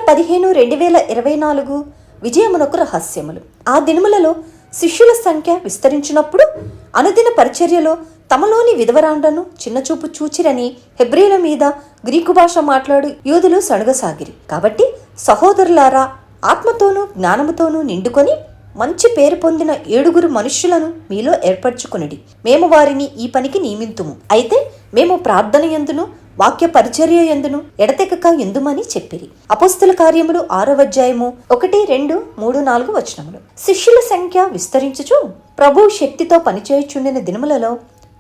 15/15/2024 విజయమునకు రహస్యములు. ఆ దినములలో శిష్యుల సంఖ్య విస్తరించినప్పుడు అనుదిన పరిచర్యలో తమలోని విధవరాండ్రను చిన్నచూపు చూచిరని హెబ్రీల మీద గ్రీకు భాష మాట్లాడు యూదులు సణుగసాగిరి. కాబట్టి సహోదరులారా, ఆత్మతోనూ జ్ఞానముతోనూ నిండుకొని మంచి పేరు పొందిన 7 మనుష్యులను మీలో ఏర్పరచుకొనిడి. మేము వారిని ఈ పనికి నియమింతుము. అయితే మేము ప్రార్థన యందును వాక్య పరిచర్య యందును ఎడతెగక ఎందుమని చెప్పిరి. అపోస్తల కార్యములు 6వ అధ్యాయము 1, 2, 3, 4 వచనములు. శిష్యుల సంఖ్య విస్తరించుచు ప్రభు శక్తితో పనిచేయుచుండిన దినములలో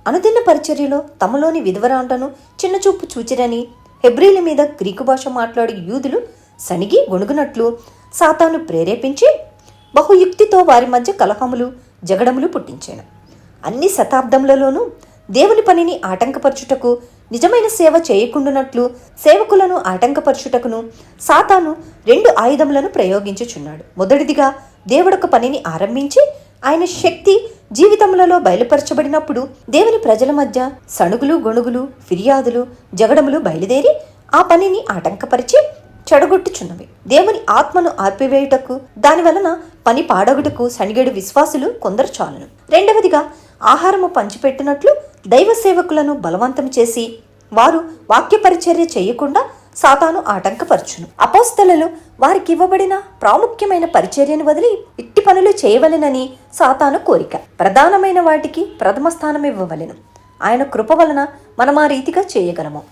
అనుదిన పరిచర్యలో తమలోని విధవరాండ్రను చిన్నచూపు చూచిరని హెబ్రీల మీద గ్రీకు భాష మాట్లాడి యూదులు సణిగి గొణుగునట్లు సాతాను ప్రేరేపించి బహుయుక్తితో వారి మధ్య కలహములు జగడములు పుట్టించాను. అన్ని శతాబ్దములలోనూ దేవుని పనిని ఆటంకపరచుటకు, నిజమైన సేవ చేయకుండానట్లు సేవకులను ఆటంకపరచుటకును సాతాను 2 ఆయుధములను ప్రయోగించుచున్నాడు. మొదటిదిగా దేవుడొక పనిని ఆరంభించి ఆయన శక్తి జీవితములలో బయలుపరచబడినప్పుడు దేవుని ప్రజల మధ్య సణుగులు గొణుగులు ఫిర్యాదులు జగడములు బయలుదేరి ఆ పనిని ఆటంకపరిచి చెడగొట్టుచున్నవి. దేవుని ఆత్మను ఆర్పివేయుటకు, దాని వలన పని పాడగుటకు సణిగేడు విశ్వాసులు కొందరు చాలును. రెండవదిగా ఆహారము పంచిపెట్టినట్లు దైవ సేవకులను బలవంతం చేసి వారు వాక్య పరిచర్య చేయకుండా సాతాను ఆటంకపరచును. అపోస్తలులు వారికి ఇవ్వబడిన ప్రాముఖ్యమైన పరిచర్యను వదిలి ఇట్టి పనులు చేయవలెనని సాతాను కోరిక. ప్రధానమైన వాటికి ప్రథమ స్థానం ఇవ్వవలెను. ఆయన కృప వలన మనం ఆ రీతిగా చేయగలము.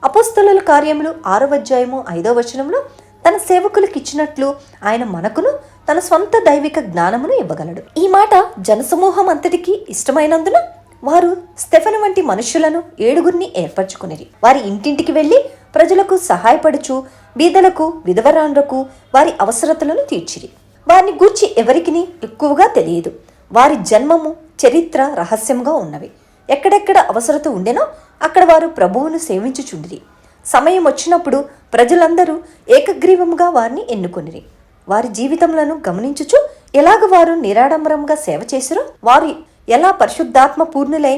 అపోస్తలుల కార్యములు 6వ అధ్యాయము 5వ వచనంలో తన సేవకులకు ఇచ్చినట్లు ఆయన మనకును తన స్వంత దైవిక జ్ఞానమును ఇవ్వగలడు. ఈ మాట జనసమూహం అంతటికీ ఇష్టమైనందున వారు స్టెఫెను వంటి మనుష్యులను 7 ఏర్పరచుకునిరి. వారి ఇంటింటికి వెళ్లి ప్రజలకు సహాయపడుచు బీదలకు విధవరాండ్రకు వారి అవసరతలను తీర్చిరి. వారిని గూర్చి ఎవరికిని ఎక్కువగా తెలియదు. వారి జన్మము చరిత్ర రహస్యంగా ఉన్నవి. ఎక్కడెక్కడ అవసరత ఉండెనో అక్కడ వారు ప్రభువును సేవించుచుండిరి. సమయం వచ్చినప్పుడు ప్రజలందరూ ఏకగ్రీవముగా వారిని ఎన్నుకొనిరి. వారి జీవితములను గమనించుచు ఎలాగ వారు నిరాడంబరంగా సేవ చేసిరో, వారు ఎలా పరిశుద్ధాత్మ పూర్ణులై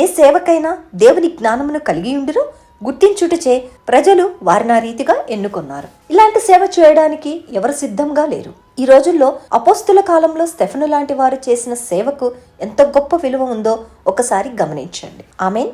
ఏ సేవకైనా దేవుని జ్ఞానమును కలిగి ఉండిరో గుర్తించుటచే ప్రజలు వారిని ఆ రీతిగా ఎన్నుకొన్నారు. ఇలాంటి సేవ చేయడానికి ఎవరు సిద్ధంగా లేరు. ఈ రోజుల్లో అపోస్తుల కాలంలో స్టెఫెను లాంటి వారు చేసిన సేవకు ఎంత గొప్ప విలువ ఉందో ఒకసారి గమనించండి. ఆమేన్.